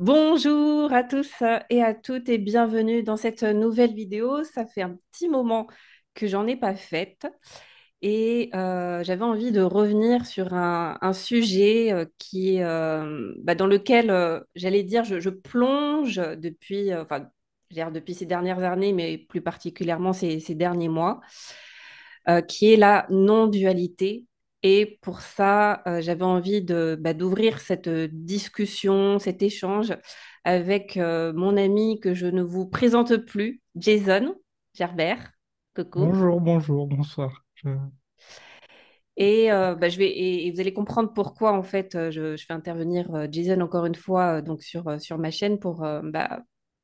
Bonjour à tous et à toutes et bienvenue dans cette nouvelle vidéo. Ça fait un petit moment que j'en ai pas faite et j'avais envie de revenir sur un sujet qui est, dans lequel j'allais dire je plonge depuis, je veux dire depuis ces dernières années, mais plus particulièrement ces derniers mois, qui est la non-dualité. Et pour ça, j'avais envie d'ouvrir cette discussion, cet échange avec mon ami que je ne vous présente plus, Jason Gerbert. Coucou. Bonjour, bonjour, bonsoir. Et, et vous allez comprendre pourquoi en fait je fais intervenir Jason encore une fois sur ma chaîne pour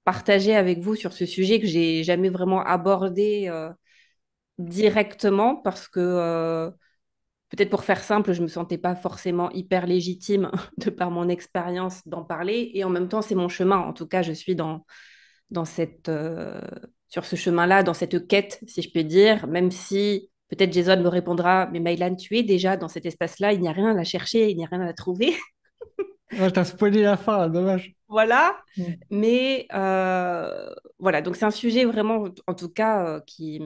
partager avec vous sur ce sujet que j'ai jamais vraiment abordé directement parce que peut-être pour faire simple, je ne me sentais pas forcément hyper légitime de par mon expérience d'en parler. Et en même temps, c'est mon chemin. En tout cas, je suis dans sur ce chemin-là, dans cette quête, si je peux dire, même si peut-être Jason me répondra, mais Maïlan, tu es déjà dans cet espace-là, il n'y a rien à la chercher, il n'y a rien à la trouver. Ah, t'as spoilé la fin, là, dommage. Voilà. Mm. Mais voilà, donc c'est un sujet vraiment, en tout cas, qui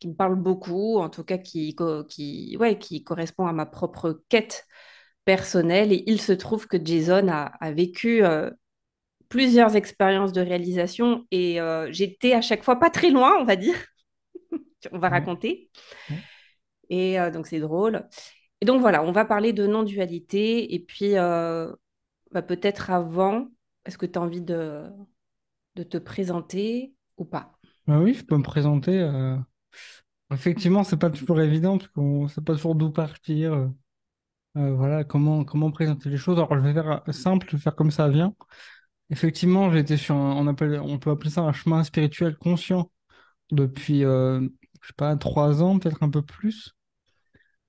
me parle beaucoup, en tout cas qui correspond à ma propre quête personnelle. Et il se trouve que Jason a vécu plusieurs expériences de réalisation et j'étais à chaque fois pas très loin, on va dire. On va Ouais. raconter. Ouais. Et donc c'est drôle. Et donc voilà, on va parler de non-dualité. Et puis peut-être avant, est-ce que tu as envie de te présenter ou pas? Bah oui, je peux me présenter. Effectivement, c'est pas toujours évident parce qu'on sait pas toujours d'où partir. Voilà, comment présenter les choses. Alors, je vais faire simple, je vais faire comme ça vient. Effectivement, j'ai été sur on peut appeler ça un chemin spirituel conscient depuis, je sais pas, 3 ans, peut-être un peu plus.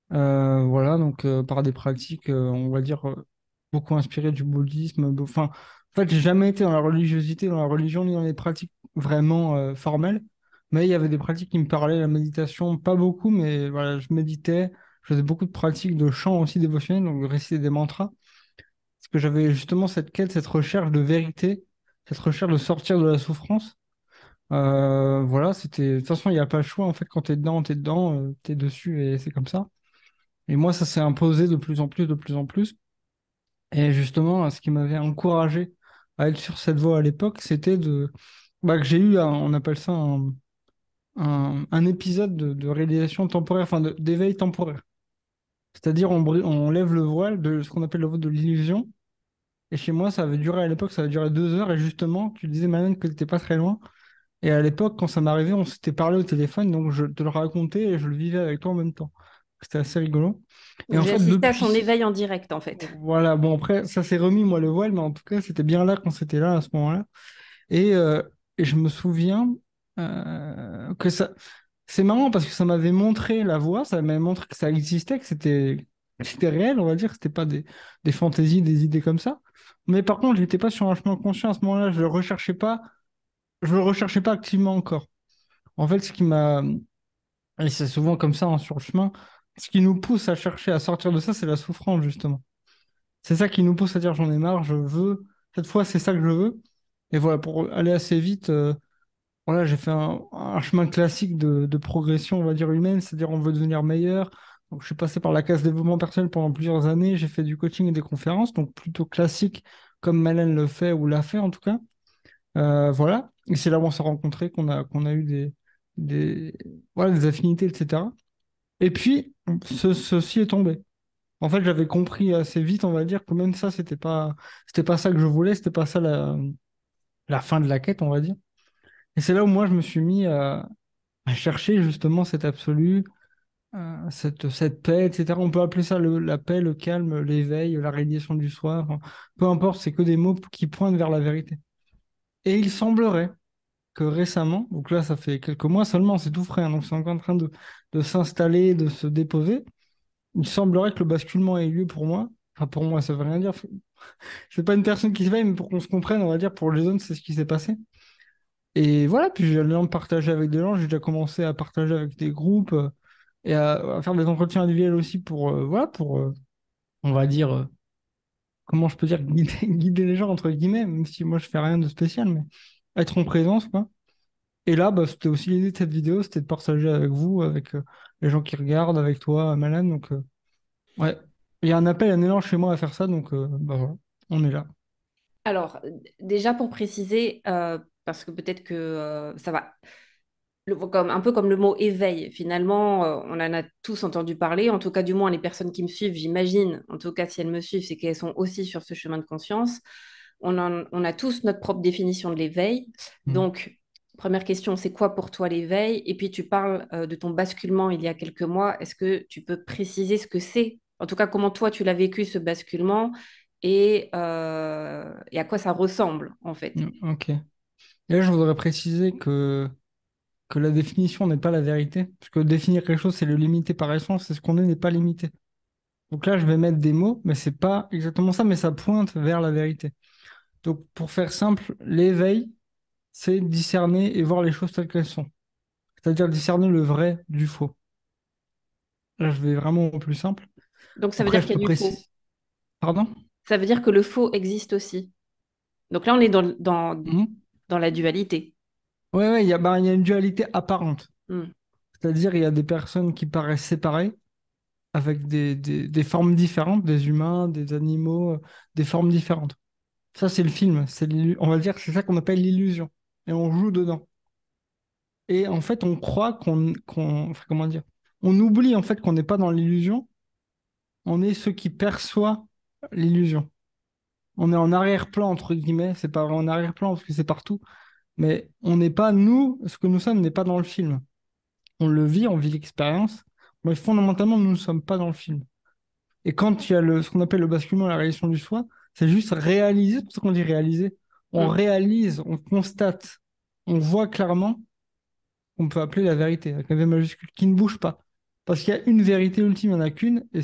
Voilà, donc par des pratiques, on va dire, beaucoup inspirées du bouddhisme. Enfin, en fait, j'ai jamais été dans la religiosité, dans la religion, ni dans les pratiques vraiment formelles. Mais il y avait des pratiques qui me parlaient, la méditation, pas beaucoup, mais voilà, je méditais. Je faisais beaucoup de pratiques de chant aussi dévotionnel, donc de réciter des mantras. Parce que j'avais justement cette quête, cette recherche de vérité, cette recherche de sortir de la souffrance. Voilà, c'était. De toute façon, il n'y a pas le choix. En fait, quand t'es dedans, t'es dessus et c'est comme ça. Et moi, ça s'est imposé de plus en plus, de plus en plus. Et justement, ce qui m'avait encouragé à être sur cette voie à l'époque, c'était que j'ai eu, on appelle ça un épisode de réalisation temporaire, enfin d'éveil temporaire. C'est-à-dire, on lève le voile de ce qu'on appelle le voile de l'illusion. Et chez moi, ça avait duré à l'époque, ça avait duré 2 heures. Et justement, tu disais, Manon, que tu n'étais pas très loin. Et à l'époque, quand ça m'arrivait, on s'était parlé au téléphone, donc je te le racontais et je le vivais avec toi en même temps. C'était assez rigolo. Et Donc en j'ai fait, assisté à son depuis, éveil en direct en fait. voilà, bon après, ça s'est remis moi le voile, mais en tout cas, c'était bien là quand c'était là à ce moment-là. Et, euh, et je me souviens que ça, c'est marrant parce que ça m'avait montré la voie, ça m'avait montré que ça existait, que c'était réel, on va dire, que c'était pas des fantaisies, des idées comme ça. Mais par contre, j'étais pas sur un chemin conscient à ce moment-là, je le recherchais pas activement encore. En fait, et c'est souvent comme ça hein, sur le chemin, ce qui nous pousse à chercher à sortir de ça, c'est la souffrance justement. C'est ça qui nous pousse à dire j'en ai marre, je veux, cette fois c'est ça que je veux. Et voilà, pour aller assez vite, voilà, j'ai fait un chemin classique de progression, on va dire humaine, c'est-à-dire on veut devenir meilleur. Donc je suis passé par la case développement personnel pendant plusieurs années, j'ai fait du coaching et des conférences, donc plutôt classique comme Malène le fait ou l'a fait en tout cas. Voilà, et c'est là où on s'est rencontrés, qu'on a eu des, voilà, des affinités, etc. Et puis, ceci est tombé. En fait, j'avais compris assez vite, on va dire, que même ça, c'était pas ça que je voulais, c'était pas ça la fin de la quête, on va dire. Et c'est là où moi, je me suis mis à chercher justement cet absolu, cette paix, etc. On peut appeler ça la paix, le calme, l'éveil, la réalisation du soi. Enfin, peu importe, c'est que des mots qui pointent vers la vérité. Et il semblerait que récemment, donc là, ça fait quelques mois seulement, c'est tout frais, hein, donc c'est encore en train de s'installer, de se déposer. Il semblerait que le basculement ait eu lieu pour moi. Enfin, pour moi, ça veut rien dire. C'est pas une personne qui se veille, mais pour qu'on se comprenne, on va dire, pour les zones, c'est ce qui s'est passé. Et voilà, puis j'ai le temps de partager avec des gens. J'ai déjà commencé à partager avec des groupes et à faire des entretiens individuels aussi pour, voilà, on va dire, comment je peux dire, guider, guider les gens, entre guillemets, même si moi je fais rien de spécial, mais être en présence, quoi. Et là, bah, c'était aussi l'idée de cette vidéo, c'était de partager avec vous, avec les gens qui regardent, avec toi, Malane. Donc, ouais, il y a un appel, un élan chez moi à faire ça, donc bah, voilà, on est là. Alors, déjà pour préciser, parce que peut-être que ça va, un peu comme le mot éveil, finalement, on en a tous entendu parler, en tout cas du moins les personnes qui me suivent, j'imagine, en tout cas si elles me suivent, c'est qu'elles sont aussi sur ce chemin de conscience. On a tous notre propre définition de l'éveil. Mm. Donc, première question, c'est quoi pour toi l'éveil? Et puis tu parles de ton basculement il y a quelques mois. Est-ce que tu peux préciser ce que c'est? En tout cas, comment toi tu l'as vécu ce basculement et à quoi ça ressemble en fait? Ok. Et là, je voudrais préciser que la définition n'est pas la vérité, parce que définir quelque chose, c'est le limiter par essence, c'est ce qu'on est n'est pas limité. Donc là, je vais mettre des mots, mais c'est pas exactement ça, mais ça pointe vers la vérité. Donc, pour faire simple, l'éveil, c'est discerner et voir les choses telles qu'elles sont. C'est-à-dire discerner le vrai du faux. Là, je vais vraiment au plus simple. Donc ça veut Après, dire je qu'il peux y a du faux. préciser. Pardon? Ça veut dire que le faux existe aussi. Donc là, on est Mhm. dans la dualité. Ouais, ouais, il y a une dualité apparente. Hmm. C'est-à-dire, il y a des personnes qui paraissent séparées, avec des formes différentes, des humains, des animaux, des formes différentes. Ça, c'est le film. On va dire que c'est ça qu'on appelle l'illusion. Et on joue dedans. Et en fait, on croit enfin, comment dire? On oublie en fait qu'on n'est pas dans l'illusion. On est ceux qui perçoit l'illusion. On est en arrière-plan, entre guillemets. C'est pas vrai en arrière-plan parce que c'est partout. Mais on n'est pas, nous, ce que nous sommes n'est pas dans le film. On le vit, on vit l'expérience. Mais fondamentalement, nous ne sommes pas dans le film. Et quand il y a ce qu'on appelle le basculement, la réalisation du soi, c'est juste réaliser, c'est pour ça qu'on dit réaliser. On Hmm. réalise, on constate, on voit clairement qu'on peut appeler la vérité, avec un V majuscule, qui ne bouge pas. Parce qu'il y a une vérité ultime, il n'y en a qu'une, et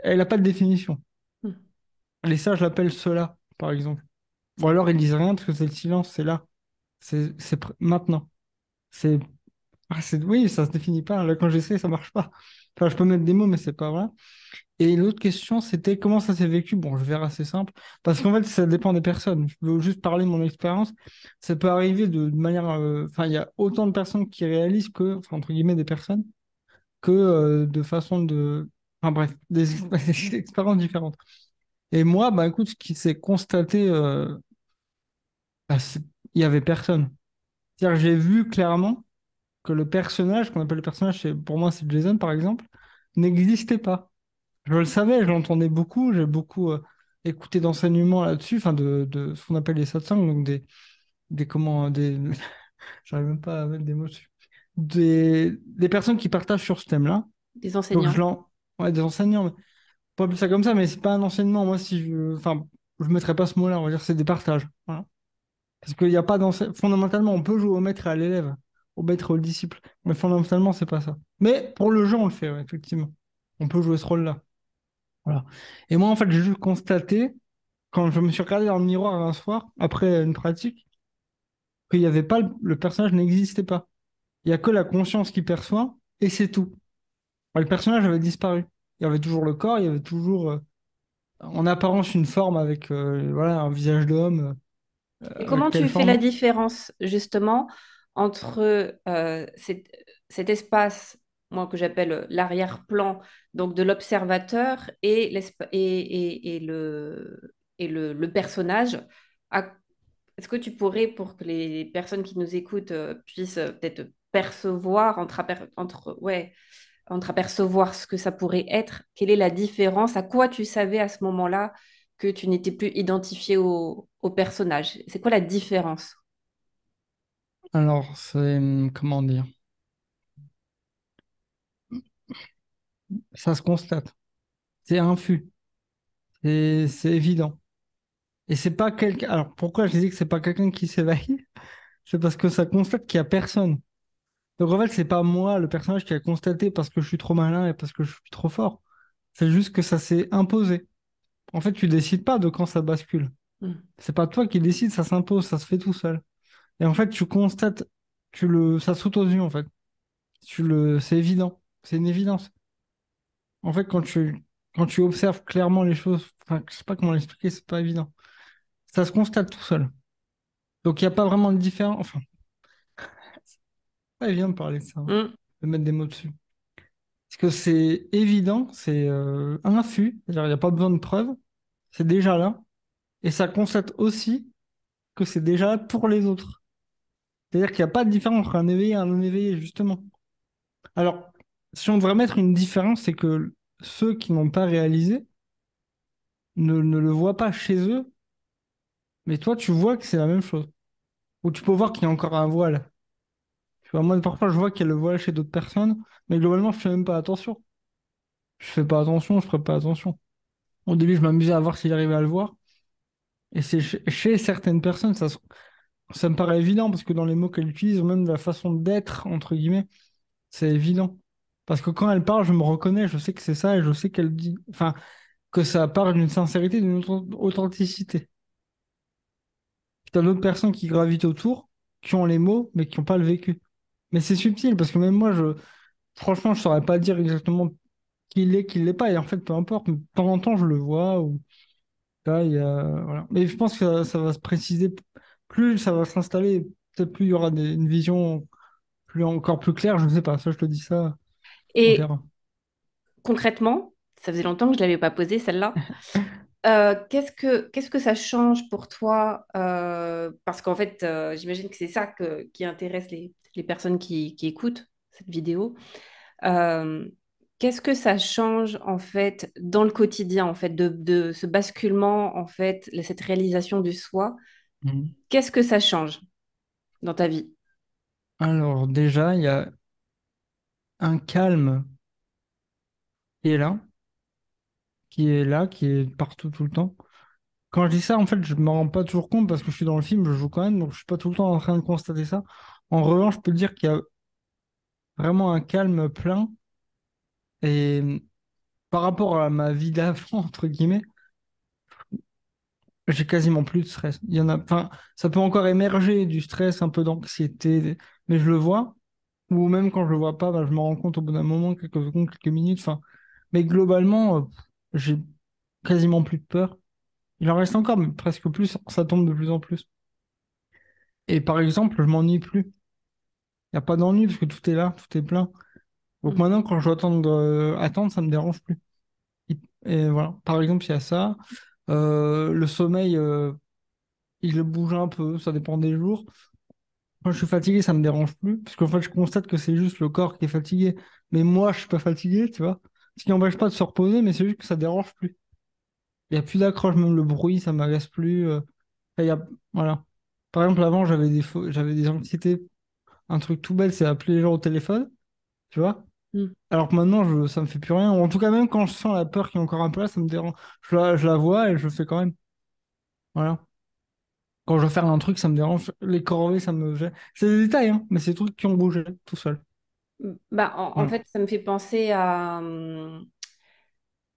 elle n'a pas de définition. Hmm. Les sages l'appellent cela, par exemple. Ou alors ils disent rien parce que c'est le silence, c'est là. Maintenant. C'est, oui, ça se définit pas. Là, quand j'essaie, ça marche pas. Enfin, je peux mettre des mots, mais c'est pas vrai. Et l'autre question, c'était comment ça s'est vécu? Bon, je verrai assez simple. Parce qu'en fait, ça dépend des personnes. Je veux juste parler de mon expérience. Ça peut arriver de manière. Enfin, il y a autant de personnes qui réalisent que, enfin, entre guillemets, des personnes, que de façon de. Enfin, bref, des expériences différentes. Et moi, bah écoute, ce qui s'est constaté, bah, il y avait personne. C'est-à-dire, j'ai vu clairement que le personnage, qu'on appelle le personnage, pour moi, c'est Jason, par exemple, n'existait pas. Je le savais, je l'entendais beaucoup, j'ai beaucoup écouté d'enseignements là-dessus, enfin de ce qu'on appelle les satsangs, donc j'arrive même pas à mettre des mots dessus, des personnes qui partagent sur ce thème-là. Des Donc enseignants. ouais, des enseignants, mais pas plus ça comme ça, mais c'est pas un enseignement. Moi, si je, enfin, je mettrais pas ce mot-là, on va dire c'est des partages. Voilà. Parce qu'il n'y a pas fondamentalement, on peut jouer au maître et à l'élève, au maître et au disciple, mais fondamentalement, c'est pas ça. Mais pour le jeu, on le fait, ouais, effectivement. On peut jouer ce rôle-là. Voilà. Et moi, en fait, j'ai juste constaté, quand je me suis regardé dans le miroir un soir, après une pratique, qu'il n'y avait pas, le personnage n'existait pas. Il n'y a que la conscience qui perçoit, et c'est tout. Enfin, le personnage avait disparu. Il y avait toujours le corps, il y avait toujours, en apparence, une forme avec voilà, un visage d'homme, Et comment avec telle tu fais la forme. différence justement entre cet espace, moi que j'appelle l'arrière-plan, donc de l'observateur et le personnage. À- Est-ce que tu pourrais, pour que les personnes qui nous écoutent puissent peut-être percevoir, ouais, entreapercevoir ce que ça pourrait être, quelle est la différence, à quoi tu savais à ce moment-là que tu n'étais plus identifié au personnage? C'est quoi la différence? Alors, comment dire, ça se constate. C'est infus, c'est évident. Et c'est pas quelqu'un. Alors, pourquoi je dis que c'est pas quelqu'un qui s'éveille? C'est parce que ça constate qu'il y a personne. Donc, en fait, c'est pas moi, le personnage, qui a constaté parce que je suis trop malin et parce que je suis trop fort. C'est juste que ça s'est imposé. En fait, tu décides pas de quand ça bascule. Hmm. C'est pas toi qui décides, ça s'impose, ça se fait tout seul. Et en fait, tu constates, ça saute aux yeux, en fait. C'est évident. C'est une évidence. En fait, quand tu observes clairement les choses, enfin, je sais pas comment l'expliquer, c'est pas évident. Ça se constate tout seul. Donc il n'y a pas vraiment de différence. Enfin, c'est pas évident de parler de ça, hein, Mm. de mettre des mots dessus. Parce que c'est évident, c'est infus, c'est-à-dire il n'y a pas besoin de preuves, c'est déjà là. Et ça constate aussi que c'est déjà là pour les autres. C'est-à-dire qu'il n'y a pas de différence entre un éveillé et un non éveillé, justement. Alors, si on devrait mettre une différence, c'est que ceux qui n'ont pas réalisé ne le voient pas chez eux, mais toi, tu vois que c'est la même chose. Ou tu peux voir qu'il y a encore un voile. Tu vois, moi, parfois, je vois qu'il y a le voile chez d'autres personnes, mais globalement, je fais même pas attention. Je fais pas attention, je ferai pas attention. Au début, je m'amusais à voir si j'arrivais à le voir. Et c'est chez certaines personnes, ça me paraît évident, parce que dans les mots qu'elle utilise, ou même la façon d'être, entre guillemets, c'est évident. Parce que quand elle parle, je me reconnais, je sais que c'est ça, et je sais qu'elle dit. Enfin, que ça part d'une sincérité, d'une authenticité. Puis t'as d'autres personnes qui gravitent autour, qui ont les mots, mais qui n'ont pas le vécu. Mais c'est subtil, parce que même moi, franchement, je saurais pas dire exactement qui l'est pas. Et en fait, peu importe, mais de temps en temps, je le vois. Ou, là, voilà. Mais je pense que ça va se préciser. Plus ça va s'installer, peut-être plus il y aura une vision encore plus claire. Je ne sais pas. Ça, je te dis ça, on Et verra. concrètement, ça faisait longtemps que je ne l'avais pas posée, celle-là. Qu'est-ce que ça change pour toi? Parce qu'en fait, j'imagine que c'est ça qui intéresse les personnes qui écoutent cette vidéo. Euh, Qu'est-ce que ça change en fait dans le quotidien en fait de ce basculement en fait cette réalisation du soi? Mhm. Qu'est-ce que ça change dans ta vie? Alors, déjà, il y a un calme qui est là, qui est partout tout le temps. Quand je dis ça, en fait, je me rends pas toujours compte parce que je suis dans le film, je joue quand même, donc je suis pas tout le temps en train de constater ça. En revanche, je peux te dire qu'il y a vraiment un calme plein et par rapport à ma vie d'avant, entre guillemets, j'ai quasiment plus de stress. Il y en a, enfin, ça peut encore émerger du stress, un peu d'anxiété, mais je le vois. Ou même quand je le vois pas, bah, je me rends compte au bout d'un moment, quelques secondes, quelques minutes. Enfin, mais globalement, j'ai quasiment plus de peur. Il en reste encore, mais presque plus. Ça tombe de plus en plus. Et par exemple, je m'ennuie plus. Il n'y a pas d'ennui parce que tout est là, tout est plein. Donc Mm. maintenant, quand je dois attendre, ça me dérange plus. Et voilà. Par exemple, il y a ça. Le sommeil, il bouge un peu, ça dépend des jours. Quand je suis fatigué, ça me dérange plus. Parce qu'en fait, je constate que c'est juste le corps qui est fatigué. Mais moi, je suis pas fatigué, tu vois. Ce qui n'empêche pas de se reposer, mais c'est juste que ça dérange plus. Il n'y a plus d'accroche, même le bruit, ça m'agace plus. Enfin, voilà. Par exemple, avant, j'avais des anxiétés. Un truc tout bête, c'est appeler les gens au téléphone, tu vois. Mm. Alors que maintenant, ça me fait plus rien. Ou en tout cas, même quand je sens la peur qui est encore un peu là, ça me dérange. Je la vois et je le fais quand même. Voilà. Quand je veux faire un truc, ça me dérange. Les corvées, ça me gêne. C'est des détails, hein, mais c'est des trucs qui ont bougé tout seul. Bah, en Voilà. fait, ça me fait penser à,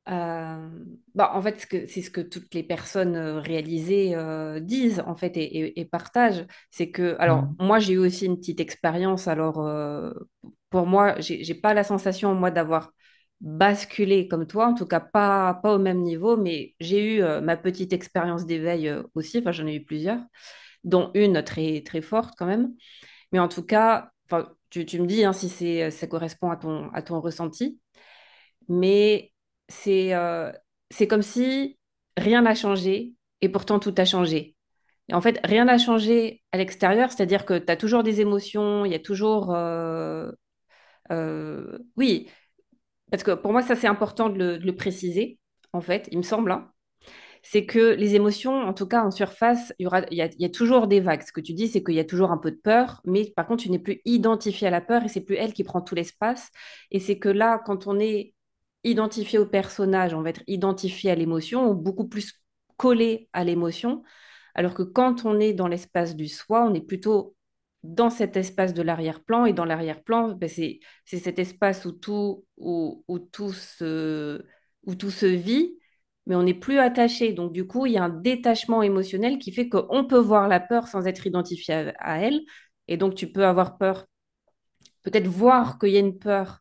bah, en fait, c'est ce que toutes les personnes réalisées disent en fait et partagent. C'est que, alors, Mm. moi, j'ai eu aussi une petite expérience. Alors, pour moi, j'ai pas la sensation, moi, d'avoir basculé comme toi, en tout cas pas au même niveau, mais j'ai eu ma petite expérience d'éveil aussi. Enfin, j'en ai eu plusieurs, dont une très, très forte quand même. Mais en tout cas, enfin, tu me dis hein, si ça correspond à ton ressenti mais c'est c'est comme si rien n'a changé et pourtant tout a changé. Et en fait, rien n'a changé à l'extérieur, c'est-à-dire que tu as toujours des émotions, il y a toujours... oui, parce que pour moi, ça c'est important de le préciser, en fait, il me semble, hein. C'est que les émotions, en tout cas en surface, il y a toujours des vagues. Ce que tu dis, c'est qu'il y a toujours un peu de peur, mais par contre, tu n'es plus identifié à la peur et c'est plus elle qui prend tout l'espace. Et c'est que là, quand on est identifié au personnage, on va être identifié à l'émotion, ou beaucoup plus collé à l'émotion, alors que quand on est dans l'espace du soi, on est plutôt dans cet espace de l'arrière-plan, et dans l'arrière-plan, ben, c'est cet espace où tout se vit, mais on n'est plus attaché. Donc, du coup, il y a un détachement émotionnel qui fait qu'on peut voir la peur sans être identifié à elle. Et donc, tu peux avoir peur, peut-être voir qu'il y a une peur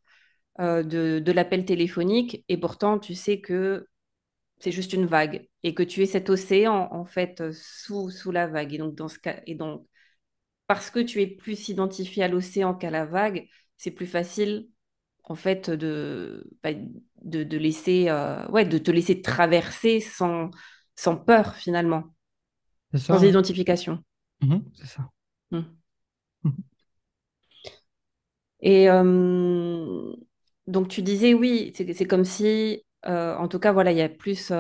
de l'appel téléphonique et pourtant tu sais que c'est juste une vague et que tu es cet océan en fait sous la vague. Et donc, dans ce cas, et donc, parce que tu es plus identifié à l'océan qu'à la vague, c'est plus facile en fait bah, de laisser, ouais, de te laisser traverser sans peur finalement, C'est sans ça, ouais. identification. C'est ça. Mm. Mhm. Et donc tu disais oui, c'est comme si, en tout cas voilà, il y a plus,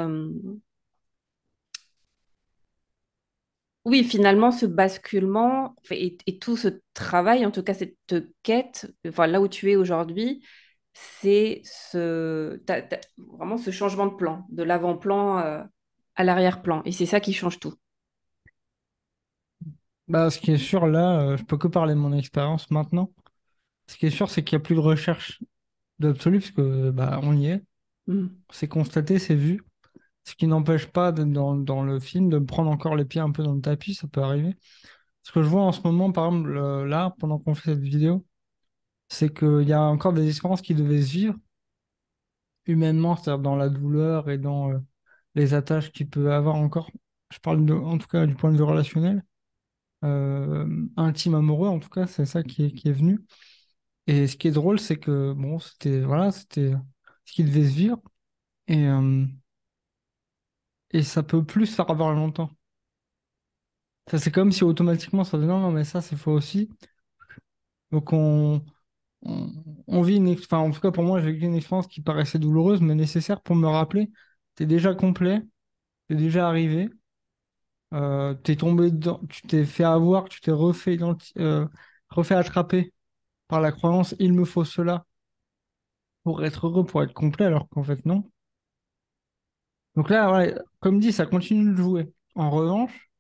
oui, finalement ce basculement et tout ce travail, en tout cas cette quête, enfin là où tu es aujourd'hui, c'est vraiment ce changement de plan, de l'avant-plan à l'arrière-plan, et c'est ça qui change tout. Bah, ce qui est sûr là, je peux que parler de mon expérience maintenant. Ce qui est sûr, c'est qu'il n'y a plus de recherche d'absolu, parce que bah, on y est. Mm. C'est constaté, c'est vu. Ce qui n'empêche pas dans le film de me prendre encore les pieds un peu dans le tapis, ça peut arriver. Ce que je vois en ce moment, par exemple, là, pendant qu'on fait cette vidéo, c'est qu'il y a encore des expériences qui devaient se vivre humainement, c'est-à-dire dans la douleur et dans les attaches qu'il peut avoir encore. Je parle en tout cas du point de vue relationnel, intime, amoureux, en tout cas, c'est ça qui est venu. Et ce qui est drôle, c'est que bon, c'était ce qui devait se vivre et, euh, et ça peut plus se faire avoir longtemps. Ça, c'est comme si automatiquement ça disait non, non, mais ça, c'est faux aussi. Donc on, on vit enfin, en tout cas pour moi, j'ai vécu une expérience qui paraissait douloureuse, mais nécessaire pour me rappeler, t'es déjà complet, t'es déjà arrivé, t'es tombé dedans, tu t'es fait avoir, tu t'es refait attraper par la croyance, il me faut cela pour être heureux, pour être complet, alors qu'en fait non. Donc là, ouais, comme dit, ça continue de jouer. En revanche,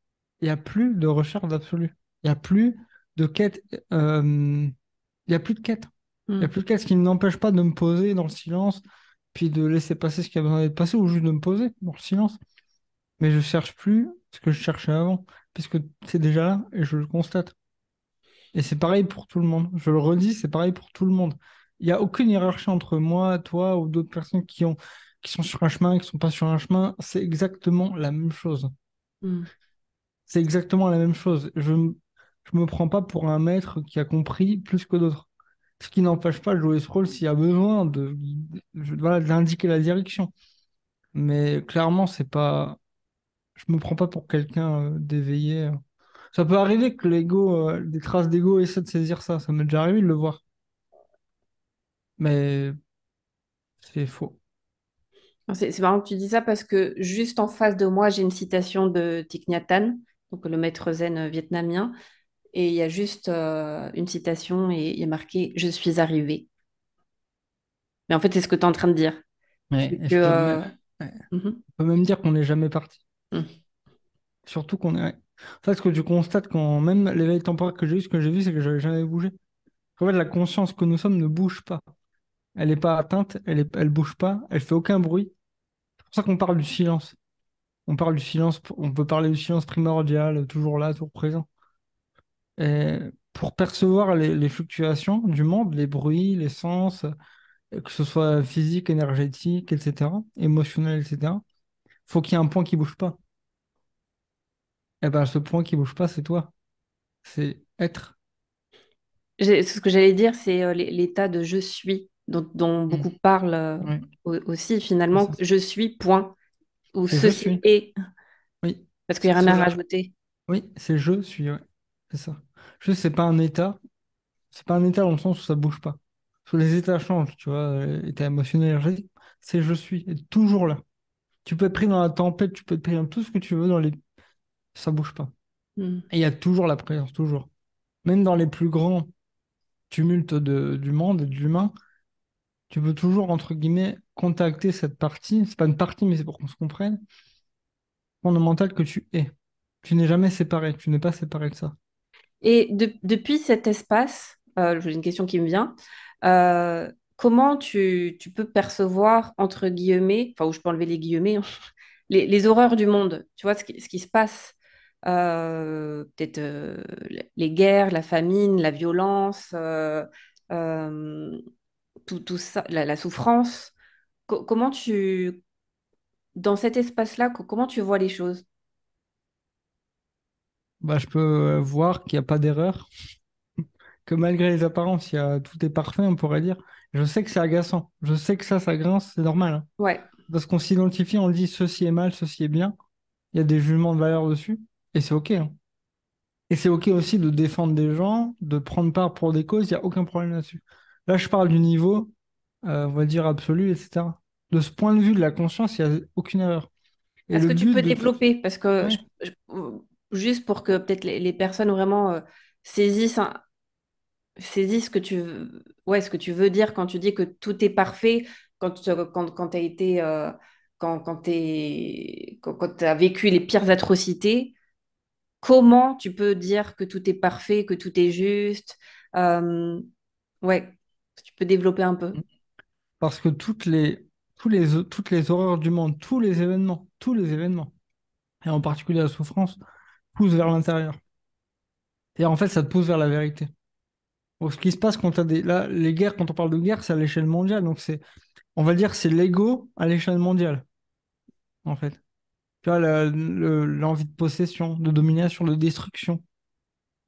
il n'y a plus de recherche d'absolu. Il n'y a plus de quête. Il n'y a plus de quête. Il n'y a Mm. plus de quête, ce qui ne m'empêche pas de me poser dans le silence, puis de laisser passer ce qui a besoin d'être passé, ou juste de me poser dans le silence. Mais je cherche plus ce que je cherchais avant, puisque c'est déjà là et je le constate. Et c'est pareil pour tout le monde. Je le redis, c'est pareil pour tout le monde. Il n'y a aucune hiérarchie entre moi, toi ou d'autres personnes qui sont sur un chemin, qui sont pas sur un chemin. C'est exactement la même chose. Mm. C'est exactement la même chose. Je me prends pas pour un maître qui a compris plus que d'autres. Ce qui n'empêche pas de jouer ce rôle s'il y a besoin voilà, d'indiquer la direction. Mais clairement, c'est pas, je me prends pas pour quelqu'un d'éveillé. Ça peut arriver que l'ego, des traces d'ego essaient de saisir ça. Ça m'est déjà arrivé de le voir. Mais c'est faux. C'est marrant que tu dis ça parce que juste en face de moi, j'ai une citation de Thich Nhat Hanh, donc le maître zen vietnamien, et il y a juste une citation et il y a marqué «Je suis arrivé». Mais en fait, c'est ce que tu es en train de dire. Ouais, C'est et que... ouais, mhm, on peut même dire qu'on n'est jamais parti. mhm, Surtout qu'on est. En fait, ce que tu constates quand même l'éveil temporel que j'ai eu, ce que j'ai vu, c'est que j'avais jamais bougé. En fait, la conscience que nous sommes ne bouge pas. Elle n'est pas atteinte, elle bouge pas, elle fait aucun bruit. C'est pour ça qu'on parle du silence. On parle du silence, on peut parler du silence primordial, toujours là, toujours présent. Et pour percevoir les fluctuations du monde, les bruits, les sens, que ce soit physique, énergétique, etc., émotionnel, etc., faut qu'il y ait un point qui bouge pas. Et ben, ce point qui bouge pas, c'est toi. C'est être. Ce que j'allais dire, c'est l'état de je suis, dont Mm. beaucoup parlent Ouais, aussi, c'est finalement. ça. Je suis, point. Ou C'est je ceci suis. est, Oui, parce qu'il n'y c'est a rien à cela. rajouter. Oui, c'est je suis. Ouais. C'est ça. Je, c'est pas un état. C'est pas un état dans le sens où ça bouge pas. Parce que les états changent, tu vois, état émotionnel, énergétique. C'est je suis. Et toujours là. Tu peux être pris dans la tempête, tu peux être pris dans tout ce que tu veux, ça bouge pas. Mm. Et il y a toujours la présence, toujours. Même dans les plus grands tumultes du monde et de l'humain, tu peux toujours, entre guillemets, contacter cette partie. C'est pas une partie, mais c'est pour qu'on se comprenne. Fondamentale que tu es. Tu n'es jamais séparé. Tu n'es pas séparé de ça. Et depuis cet espace, j'ai une question qui me vient, comment tu peux percevoir, entre guillemets, enfin, où je peux enlever les guillemets, hein, les horreurs du monde, tu vois, ce qui se passe, peut-être les guerres, la famine, la violence, euh, tout ça, la souffrance. Comment dans cet espace-là, comment tu vois les choses? Bah, je peux voir qu'il n'y a pas d'erreur, que malgré les apparences, tout est parfait, on pourrait dire. Je sais que c'est agaçant. Je sais que ça grince, c'est normal, hein. Ouais. Parce qu'on s'identifie, on dit ceci est mal, ceci est bien. Il y a des jugements de valeur dessus, et c'est OK, hein. Et c'est OK aussi de défendre des gens, de prendre part pour des causes, il n'y a aucun problème là-dessus. Là, je parle du niveau, on va dire absolu, etc. De ce point de vue de la conscience, il n'y a aucune erreur. Et Est-ce le que tu but peux de tout... développer? Parce que Ouais. juste pour que peut-être les personnes vraiment saisissent, saisis ce que tu veux dire quand tu dis que tout est parfait, quand tu as été, quand tu as vécu les pires atrocités, comment tu peux dire que tout est parfait, que tout est juste? Euh, ouais, tu peux développer un peu. Parce que toutes les horreurs du monde, tous les événements, et en particulier la souffrance, poussent vers l'intérieur. Et en fait, ça te pousse vers la vérité. Donc, ce qui se passe quand tu as des... Là, les guerres, quand on parle de guerre, c'est à l'échelle mondiale. Donc, on va dire, c'est l'ego à l'échelle mondiale, en fait. Tu vois, l'envie de possession, de domination, de destruction.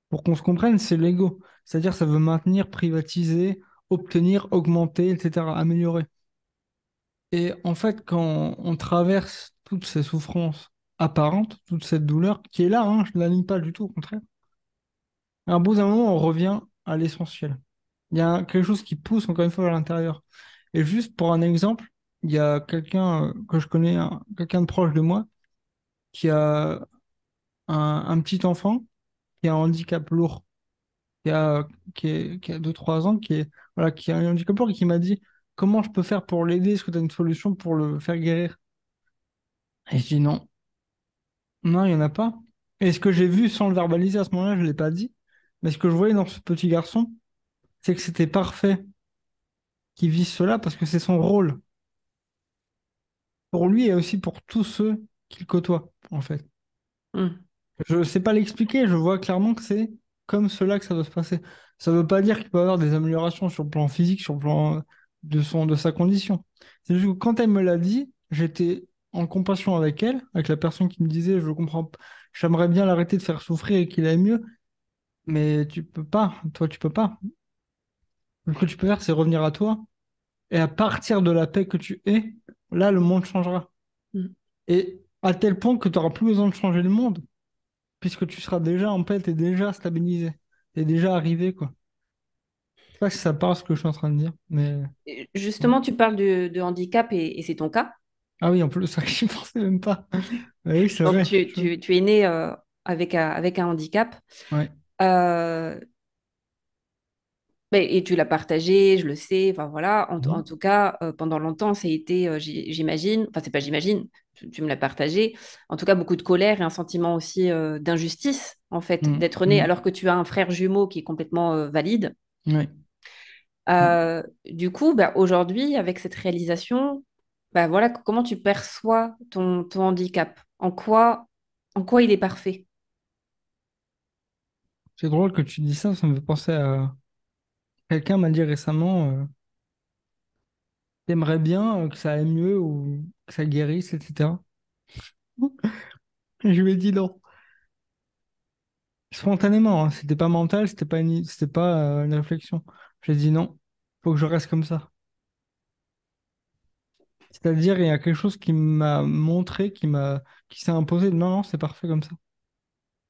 Pour qu'on se comprenne, c'est l'ego. C'est-à-dire, ça veut maintenir, privatiser, obtenir, augmenter, etc., améliorer. Et en fait, quand on traverse toutes ces souffrances apparentes, toute cette douleur qui est là, hein, je ne la nie pas du tout, au contraire, à un bout d'un moment, on revient à l'essentiel. Il y a quelque chose qui pousse encore une fois vers l'intérieur. Et juste pour un exemple, il y a quelqu'un que je connais, quelqu'un de proche de moi, qui a un petit enfant qui a un handicap lourd, qui a, qui a 2 3 ans, voilà, qui a un handicap lourd et qui m'a dit, comment je peux faire pour l'aider? Est-ce que tu as une solution pour le faire guérir? Et je dis non. Non, il n'y en a pas. Et ce que j'ai vu sans le verbaliser à ce moment-là, je ne l'ai pas dit. Mais ce que je voyais dans ce petit garçon, c'est que c'était parfait qu'il vise cela parce que c'est son rôle. Pour lui et aussi pour tous ceux qu'il côtoie, en fait. Hmm. Je ne sais pas l'expliquer, je vois clairement que c'est comme cela que ça doit se passer. Ça ne veut pas dire qu'il peut y avoir des améliorations sur le plan physique, sur le plan de sa condition. C'est juste que quand elle me l'a dit, j'étais en compassion avec elle, avec la personne qui me disait, je comprends, j'aimerais bien l'arrêter de faire souffrir et qu'il aille mieux. Mais tu peux pas, toi tu peux pas. Ce que tu peux faire, c'est revenir à toi. Et à partir de la paix que tu es, là, le monde changera. Hmm. Et à tel point que tu n'auras plus besoin de changer le monde, puisque tu seras déjà en paix, tu es déjà stabilisé. Tu es déjà arrivé, quoi. Je sais pas si ça parle ce que je suis en train de dire, mais... Et Ouais. justement, tu parles de handicap et c'est ton cas. Ah oui, en plus, ça, j'y pensais même pas. Ouais, oui, c'est Donc, vrai. tu es né avec un handicap. Ouais. Euh, et tu l'as partagé, je le sais. Enfin, voilà. En Mhm. tout cas, pendant longtemps, ça a été, j'imagine, enfin, c'est pas j'imagine, tu me l'as partagé. En tout cas, beaucoup de colère et un sentiment aussi d'injustice, en fait, Mhm. d'être né Mhm. alors que tu as un frère jumeau qui est complètement valide. Ouais. Ouais. Du coup, bah, aujourd'hui, avec cette réalisation, bah, voilà, comment tu perçois ton handicap? En quoi il est parfait? C'est drôle que tu dis ça me fait penser à... Quelqu'un m'a dit récemment, t'aimerais bien que ça aille mieux ou que ça guérisse, etc. Et je lui ai dit non. Spontanément, hein. C'était pas mental, c'était pas une réflexion. J'ai dit non, faut que je reste comme ça. C'est-à-dire, il y a quelque chose qui m'a montré, qui s'est imposé. Non, non, c'est parfait comme ça.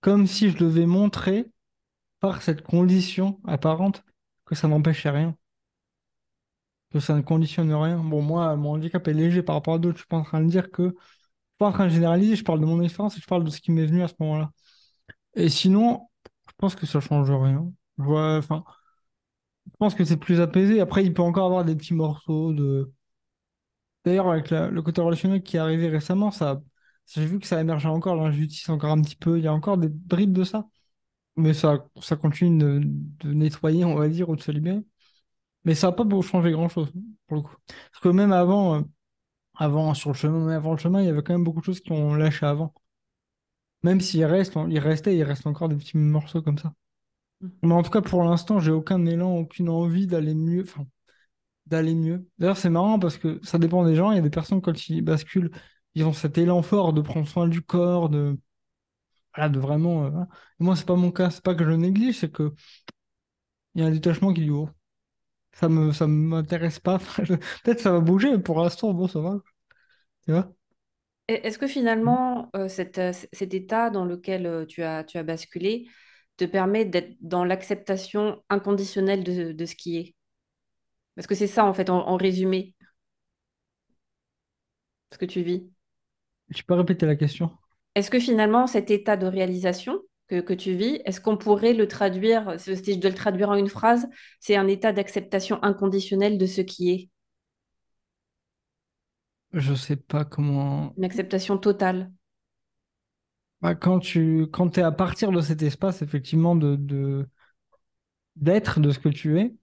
Comme si je devais montrer par cette condition apparente que ça n'empêchait rien, que ça ne conditionne rien. Bon, moi, mon handicap est léger par rapport à d'autres. Je suis pas en train de dire que, je suis pas en train de généraliser. Je parle de mon expérience et je parle de ce qui m'est venu à ce moment-là. Et sinon, je pense que ça change rien. Enfin, je pense que c'est plus apaisé. Après, il peut encore avoir des petits morceaux de. D'ailleurs, avec le côté relationnel qui est arrivé récemment, j'ai vu que ça émergeait encore, l'injustice encore un petit peu. Il y a encore des bribes de ça. Mais ça continue de nettoyer, on va dire, ou de se libérer. Mais ça n'a pas beaucoup changé grand-chose, pour le coup. Parce que même avant, sur le chemin, même avant le chemin, il y avait quand même beaucoup de choses qui ont lâché avant. Même il reste encore des petits morceaux comme ça. Mais en tout cas, pour l'instant, j'ai aucun élan, aucune envie d'aller mieux. Enfin, d'aller mieux. D'ailleurs, c'est marrant parce que ça dépend des gens. Il y a des personnes, quand ils basculent, ils ont cet élan fort de prendre soin du corps, voilà, de vraiment. Voilà. Et moi, c'est pas mon cas. C'est pas que je néglige, c'est que il y a un détachement qui dit, oh, ça m'intéresse pas. Enfin, peut-être ça va bouger, mais pour l'instant, bon, ça va. Tu vois? Est-ce que finalement, cet état dans lequel tu as basculé te permet d'être dans l'acceptation inconditionnelle de ce qui est? Parce que c'est ça, en fait, en résumé, ce que tu vis. Tu peux répéter la question? Est-ce que finalement, cet état de réalisation que tu vis, est-ce qu'on pourrait le traduire, si je dois le traduire en une phrase, c'est un état d'acceptation inconditionnelle de ce qui est, Je sais pas comment. une acceptation totale. Bah, quand tu es à partir de cet espace, effectivement, d'être de ce que tu es,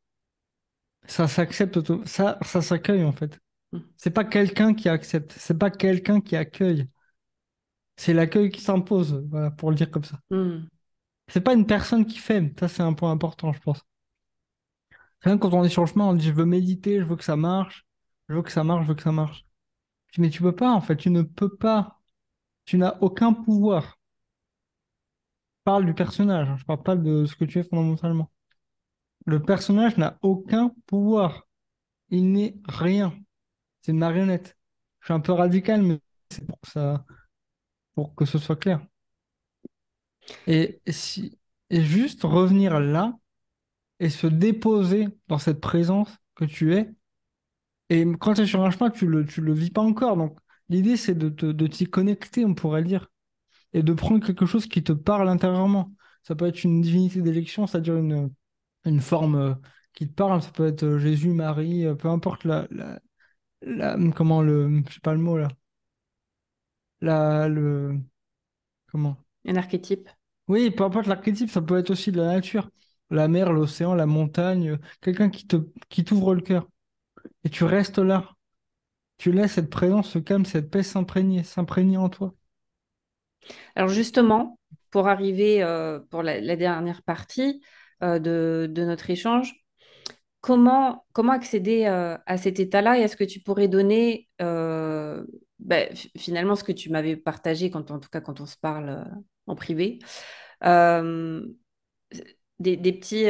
ça s'accepte, ça s'accueille, en fait. Mm. C'est pas quelqu'un qui accepte, c'est pas quelqu'un qui accueille. C'est l'accueil qui s'impose, voilà, pour le dire comme ça. Mm. C'est pas une personne qui fait, ça c'est un point important, je pense. Rien quand on est sur le chemin, on dit je veux méditer, je veux que ça marche, je veux que ça marche, je veux que ça marche. Je dis, mais tu peux pas, en fait, tu ne peux pas. Tu n'as aucun pouvoir. Je parle du personnage, hein, je parle pas de ce que tu es fondamentalement. Le personnage n'a aucun pouvoir. Il n'est rien. C'est une marionnette. Je suis un peu radical, mais c'est pour ça, pour que ce soit clair. Et et juste revenir là et se déposer dans cette présence que tu es. Et quand tu es sur un chemin, tu le vis pas encore. Donc, l'idée, c'est de t'y connecter, on pourrait dire, et de prendre quelque chose qui te parle intérieurement. Ça peut être une divinité d'élection, c'est-à-dire une forme qui te parle. Ça peut être Jésus, Marie, peu importe comment je sais pas le mot là. Le, comment? Un archétype. Oui, peu importe l'archétype, ça peut être aussi de la nature. La mer, l'océan, la montagne, quelqu'un qui t'ouvre le cœur. Et tu restes là. Tu laisses cette présence, ce calme, cette paix s'imprégner en toi. Alors justement, pour arriver pour la dernière partie de notre échange, comment accéder à cet état-là et est-ce que tu pourrais donner finalement ce que tu m'avais partagé en tout cas quand on se parle en privé, euh, des petits,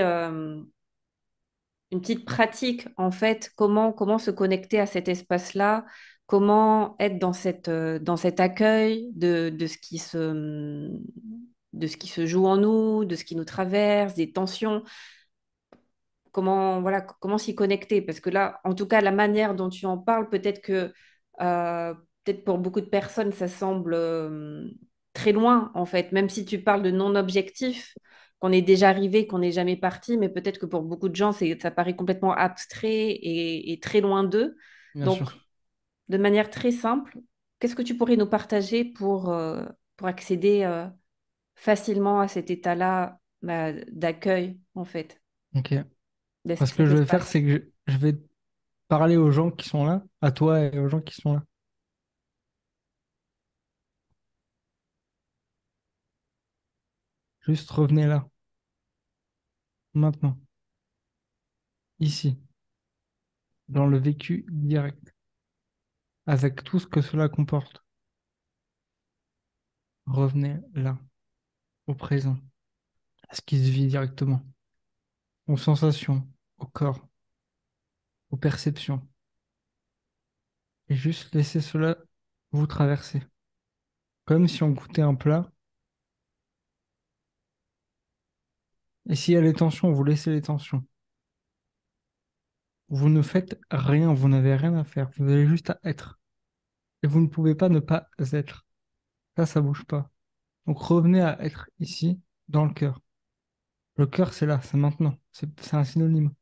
une petite pratique en fait, comment se connecter à cet espace-là, comment être dans cet accueil de ce qui se joue en nous, de ce qui nous traverse, des tensions comment, voilà, comment s'y connecter? Parce que là, en tout cas, la manière dont tu en parles, euh, peut-être pour beaucoup de personnes, ça semble très loin, en fait, même si tu parles de non-objectif, qu'on est déjà arrivé, qu'on n'est jamais parti, mais peut-être que pour beaucoup de gens, ça paraît complètement abstrait et très loin d'eux. Bien Donc, sûr. de manière très simple, qu'est-ce que tu pourrais nous partager pour accéder facilement à cet état-là d'accueil, en fait, Ok. Parce que cet je vais faire, espace? c'est que je vais parler aux gens qui sont là, à toi et aux gens qui sont là. Juste revenez là, maintenant, ici, dans le vécu direct, avec tout ce que cela comporte. Revenez là, au présent, à ce qui se vit directement, aux sensations, au corps, aux perceptions. Et juste laissez cela vous traverser. Comme si on goûtait un plat. Et s'il y a les tensions, vous laissez les tensions. Vous ne faites rien, vous n'avez rien à faire. Vous avez juste à être. Et vous ne pouvez pas ne pas être. Ça bouge pas. Donc revenez à être ici, dans le cœur. Le cœur, c'est là, c'est maintenant. C'est un synonyme.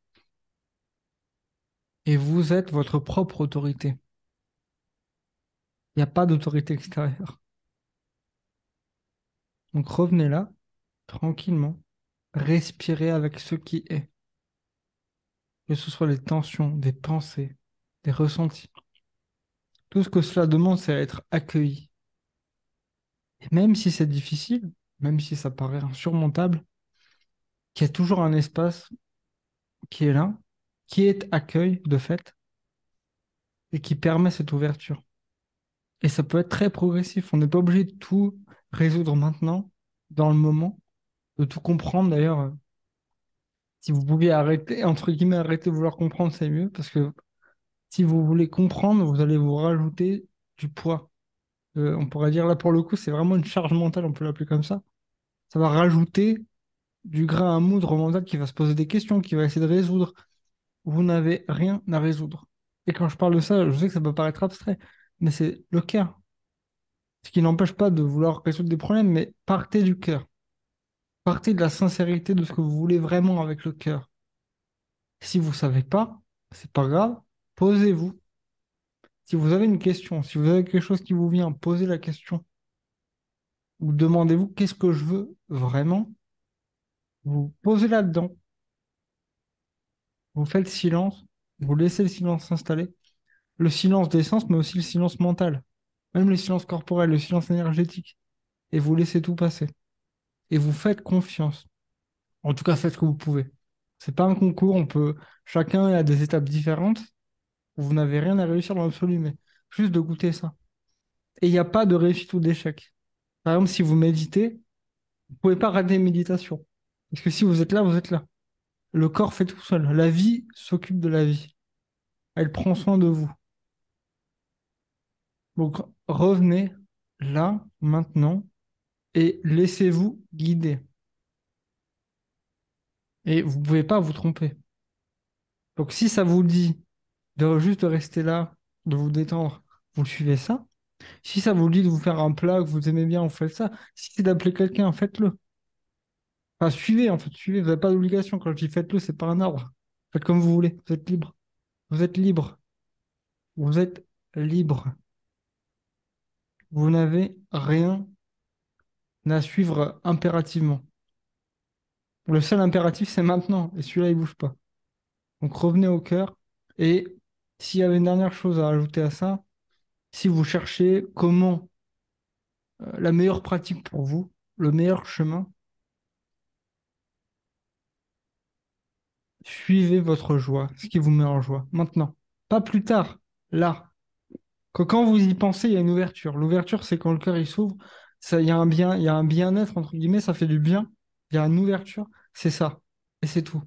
Et vous êtes votre propre autorité. Il n'y a pas d'autorité extérieure. Donc revenez là, tranquillement. Respirez avec ce qui est. Que ce soit les tensions, des pensées, des ressentis. Tout ce que cela demande, c'est à être accueilli. Et même si c'est difficile, même si ça paraît insurmontable, qu'il y a toujours un espace qui est là qui est accueil de fait et qui permet cette ouverture. Et ça peut être très progressif. On n'est pas obligé de tout résoudre maintenant, dans le moment, de tout comprendre. D'ailleurs, si vous pouviez arrêter, entre guillemets, arrêter de vouloir comprendre, c'est mieux, parce que si vous voulez comprendre, vous allez vous rajouter du poids. On pourrait dire là, pour le coup, c'est vraiment une charge mentale, on peut l'appeler comme ça. Ça va rajouter du grain à moudre mental qui va se poser des questions, qui va essayer de résoudre. Vous n'avez rien à résoudre. Et quand je parle de ça, je sais que ça peut paraître abstrait, mais c'est le cœur. Ce qui n'empêche pas de vouloir résoudre des problèmes, mais partez du cœur. Partez de la sincérité de ce que vous voulez vraiment avec le cœur. Si vous savez pas, c'est pas grave, posez-vous. Si vous avez une question, si vous avez quelque chose qui vous vient, posez la question. Ou demandez-vous qu'est-ce que je veux vraiment. Vous posez là-dedans. Vous faites silence. Vous laissez le silence s'installer. Le silence des sens, mais aussi le silence mental. Même le silence corporel, le silence énergétique. Et vous laissez tout passer. Et vous faites confiance. En tout cas, faites ce que vous pouvez. C'est pas un concours, on peut. Chacun est à des étapes différentes. Vous n'avez rien à réussir dans l'absolu, mais juste de goûter ça. Et il n'y a pas de réussite ou d'échec. Par exemple, si vous méditez, vous pouvez pas rater une méditation. Parce que si vous êtes là, vous êtes là. Le corps fait tout seul. La vie s'occupe de la vie. Elle prend soin de vous. Donc revenez là, maintenant, et laissez-vous guider. Et vous ne pouvez pas vous tromper. Donc si ça vous dit de juste rester là, de vous détendre, vous suivez ça. Si ça vous dit de vous faire un plat que vous aimez bien, vous faites ça. Si c'est d'appeler quelqu'un, faites-le. Enfin, suivez, en fait, suivez. Vous n'avez pas d'obligation. Quand je dis faites-le, c'est pas un ordre. Faites comme vous voulez. Vous êtes libre. Vous êtes libre. Vous êtes libre. Vous n'avez rien à suivre impérativement. Le seul impératif, c'est maintenant. Et celui-là, il bouge pas. Donc revenez au cœur. Et s'il y avait une dernière chose à ajouter à ça, si vous cherchez comment la meilleure pratique pour vous, le meilleur chemin, suivez votre joie, ce qui vous met en joie. Maintenant. Pas plus tard. Là. Que quand vous y pensez, il y a une ouverture. L'ouverture, c'est quand le cœur il s'ouvre. Ça, il y a un bien, il y a un bien-être, entre guillemets, ça fait du bien. Il y a une ouverture. C'est ça. Et c'est tout.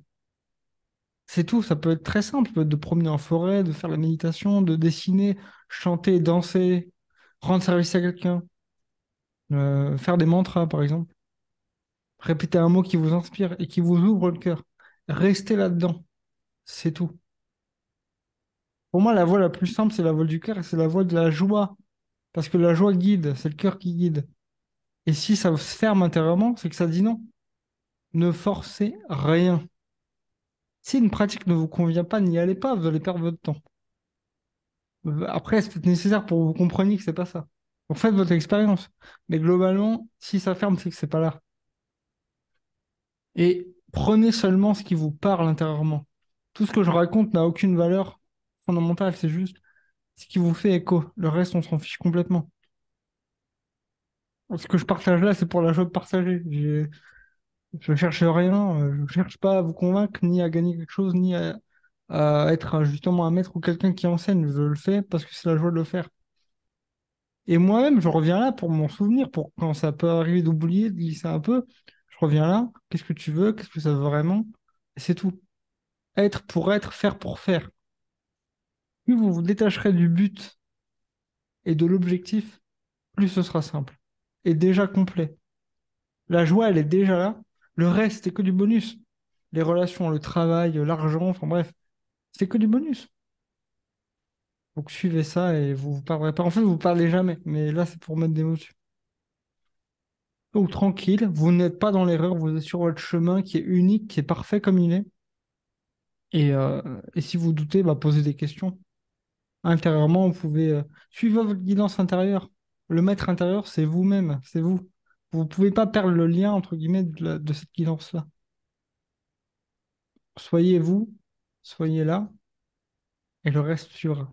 C'est tout, ça peut être très simple, ça peut être de promener en forêt, de faire la méditation, de dessiner, chanter, danser, rendre service à quelqu'un, faire des mantras par exemple, répéter un mot qui vous inspire et qui vous ouvre le cœur. Restez là-dedans, c'est tout. Pour moi, la voie la plus simple, c'est la voie du cœur et c'est la voie de la joie, parce que la joie guide, c'est le cœur qui guide. Et si ça se ferme intérieurement, c'est que ça dit non. Ne forcez rien. Si une pratique ne vous convient pas, n'y allez pas, vous allez perdre votre temps. Après, c'est nécessaire pour que vous compreniez que c'est pas ça. Donc faites votre expérience. Mais globalement, si ça ferme, c'est que c'est pas là. Et prenez seulement ce qui vous parle intérieurement. Tout ce que je raconte n'a aucune valeur fondamentale, c'est juste ce qui vous fait écho. Le reste, on s'en fiche complètement. Ce que je partage là, c'est pour la joie de partager. Je cherche rien, je cherche pas à vous convaincre, ni à gagner quelque chose, ni à être justement un maître ou quelqu'un qui enseigne. Je le fais parce que c'est la joie de le faire. Et moi-même, je reviens là pour mon souvenir, pour quand ça peut arriver d'oublier, de glisser un peu. Je reviens là. Qu'est-ce que tu veux? Qu'est-ce que ça veut vraiment? Et c'est tout. Être pour être, faire pour faire. Plus vous vous détacherez du but et de l'objectif, plus ce sera simple. Et déjà complet. La joie, elle est déjà là. Le reste, c'est que du bonus. Les relations, le travail, l'argent, enfin bref, c'est que du bonus. Donc suivez ça et vous vous parlerez pas. En fait, vous parlez jamais, mais là, c'est pour mettre des mots dessus. Donc tranquille, vous n'êtes pas dans l'erreur, vous êtes sur votre chemin qui est unique, qui est parfait comme il est. Et si vous doutez, bah, posez des questions. Intérieurement, vous pouvez suivre votre guidance intérieure. Le maître intérieur, c'est vous-même, c'est vous. Vous ne pouvez pas perdre le lien, entre guillemets, de cette guidance-là. Soyez vous, soyez là, et le reste suivra.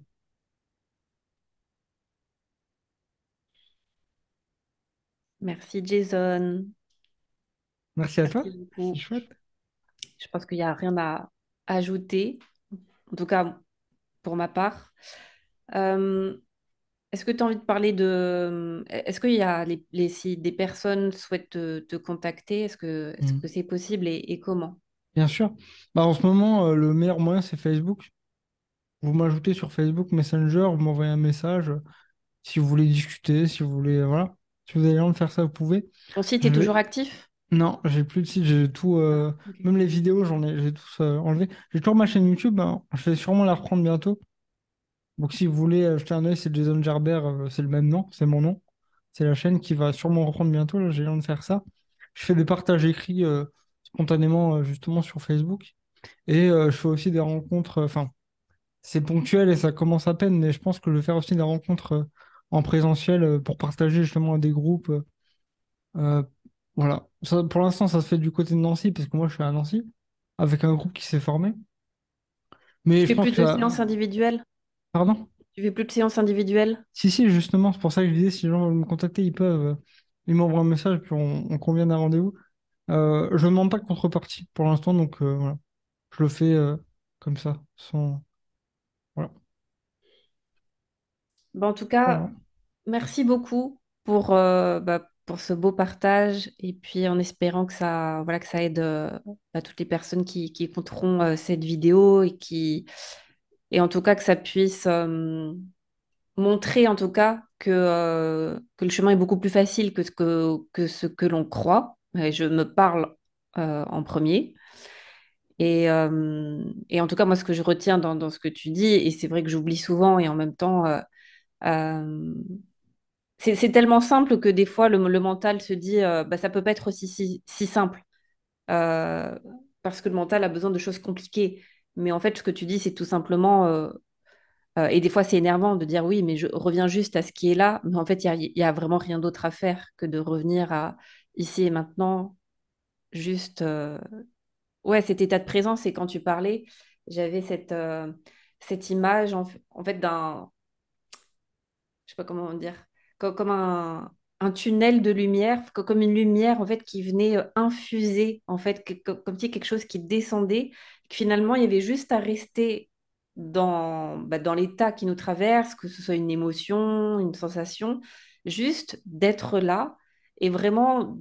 Merci Jason. Merci à toi, Merci c'est beaucoup. chouette. Je pense qu'il n'y a rien à ajouter. en tout cas pour ma part. Euh, Est-ce que tu as envie de parler de... Est-ce qu'il y a si des personnes souhaitent te contacter, est-ce Mm. que c'est possible et comment? Bien sûr. Bah, en ce moment, le meilleur moyen, c'est Facebook. Vous m'ajoutez sur Facebook Messenger, vous m'envoyez un message. Si vous voulez discuter, si vous voulez, voilà. Si vous avez envie de faire ça, vous pouvez. Ton site Je est toujours vais... actif? Non, j'ai plus de site, j'ai tout, Ok. même les vidéos, j'ai tous enlevé. J'ai toujours ma chaîne YouTube, hein. Je vais sûrement la reprendre bientôt. Donc si vous voulez jeter un œil, c'est Jason Gerber, c'est le même nom, c'est mon nom. C'est la chaîne qui va sûrement reprendre bientôt, là, j'ai l'air de faire ça. Je fais des partages écrits spontanément justement sur Facebook. Et je fais aussi des rencontres, enfin, c'est ponctuel et ça commence à peine, mais je pense que je vais faire aussi des rencontres en présentiel pour partager justement à des groupes. Euh, voilà. Ça, pour l'instant, ça se fait du côté de Nancy, parce que moi je suis à Nancy, avec un groupe qui s'est formé. Tu Mais je fais pense plus que de ça. séances individuelles? Pardon? Tu fais plus de séances individuelles? Si, si, justement, c'est pour ça que je disais, si les gens veulent me contacter, ils peuvent. Ils m'envoient un message, puis on convient d'un rendez-vous. Je ne demande pas de contrepartie pour l'instant, donc voilà. Je le fais comme ça, sans. Voilà. En tout cas, Voilà. merci beaucoup pour ce beau partage et puis en espérant que voilà, que ça aide toutes les personnes qui écouteront cette vidéo et en tout cas que ça puisse montrer en tout cas que le chemin est beaucoup plus facile que ce que l'on croit. Et je me parle en premier. Et en tout cas, moi, ce que je retiens dans ce que tu dis, et c'est vrai que j'oublie souvent, et en même temps, euh, c'est tellement simple que des fois, le mental se dit, ça peut pas être aussi si simple, euh, parce que le mental a besoin de choses compliquées. Mais en fait, ce que tu dis, c'est tout simplement, et des fois, c'est énervant de dire oui, mais je reviens juste à ce qui est là. Mais en fait, il y a vraiment rien d'autre à faire que de revenir à ici et maintenant, juste, ouais, cet état de présence. Et quand tu parlais, j'avais cette image, en fait, je sais pas comment dire, comme un tunnel de lumière, comme une lumière en fait qui venait infuser en fait comme si quelque chose qui descendait, que finalement il y avait juste à rester dans l'état qui nous traverse, que ce soit une émotion, une sensation, juste d'être là et vraiment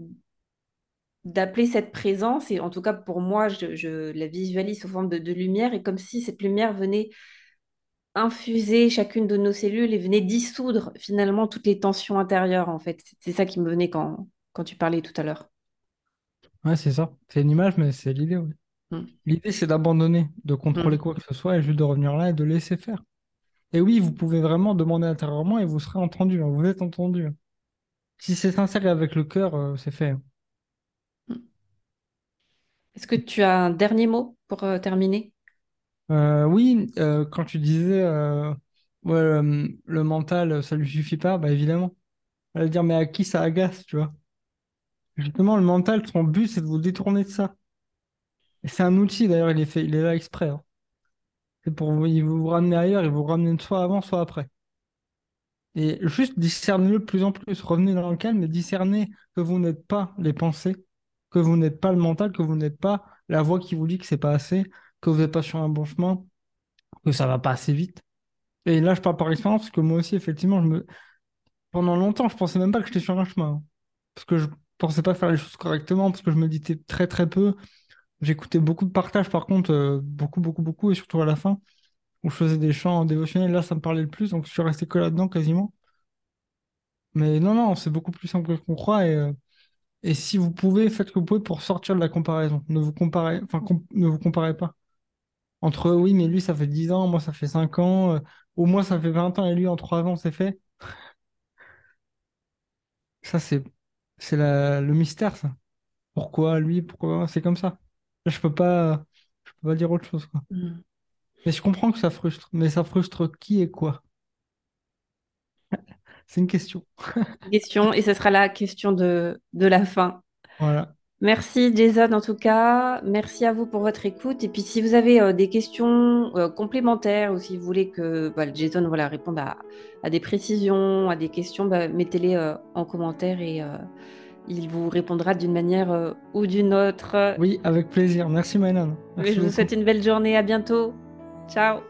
d'appeler cette présence. Et en tout cas pour moi, je la visualise sous forme de lumière et comme si cette lumière venait infuser chacune de nos cellules et venait dissoudre finalement toutes les tensions intérieures, en fait. C'est ça qui me venait quand tu parlais tout à l'heure. Ouais, c'est ça. C'est une image, mais c'est l'idée, oui. Mm. L'idée, c'est d'abandonner, de contrôler Mm. quoi que ce soit et juste de revenir là et de laisser faire. Et oui, vous pouvez vraiment demander intérieurement et vous serez entendu, hein, vous êtes entendu, hein. Si c'est sincère et avec le cœur, c'est fait, hein. Mm. Est-ce que tu as un dernier mot pour terminer? Oui, quand tu disais ouais, le mental, ça lui suffit pas, bah évidemment. Elle va dire, mais à qui ça agace, tu vois? Justement, le mental, son but, c'est de vous détourner de ça. Et c'est un outil, d'ailleurs, il est fait, il est là exprès, hein. C'est pour vous, il veut vous ramener ailleurs, il veut vous ramener soit avant, soit après. Et juste discernez-le de plus en plus. Revenez dans le calme et discernez que vous n'êtes pas les pensées, que vous n'êtes pas le mental, que vous n'êtes pas la voix qui vous dit que c'est pas assez, que vous n'êtes pas sur un bon chemin, que ça va pas assez vite. Et là, je parle par expérience, parce que moi aussi, effectivement, pendant longtemps, je pensais même pas que j'étais sur un chemin, hein. Parce que je pensais pas faire les choses correctement, parce que je méditais très très peu. J'écoutais beaucoup de partages, par contre, beaucoup, beaucoup, beaucoup, et surtout à la fin, où je faisais des chants dévotionnels, là, ça me parlait le plus, donc je suis resté que là-dedans quasiment. Mais non, non, c'est beaucoup plus simple que ce qu'on croit, et si vous pouvez, faites ce que vous pouvez pour sortir de la comparaison. Ne vous comparez, enfin, ne vous comparez pas. Entre oui, mais lui, ça fait 10 ans, moi, ça fait 5 ans, ou moi, ça fait 20 ans, et lui, en 3 ans, c'est fait. Ça, c'est le mystère, ça. Pourquoi lui? Pourquoi c'est comme ça? Là, je peux pas dire autre chose, quoi. Mm. Mais je comprends que ça frustre. Mais ça frustre qui et quoi? C'est une question. Question, et ce sera la question de la fin. Voilà. Merci Jason en tout cas, merci à vous pour votre écoute. Et puis si vous avez des questions complémentaires ou si vous voulez que Jason voilà, réponde à des précisions, à des questions, mettez-les en commentaire et il vous répondra d'une manière ou d'une autre. Oui, avec plaisir. Merci, Maïlan. Je Merci vous beaucoup. souhaite une belle journée, à bientôt. Ciao!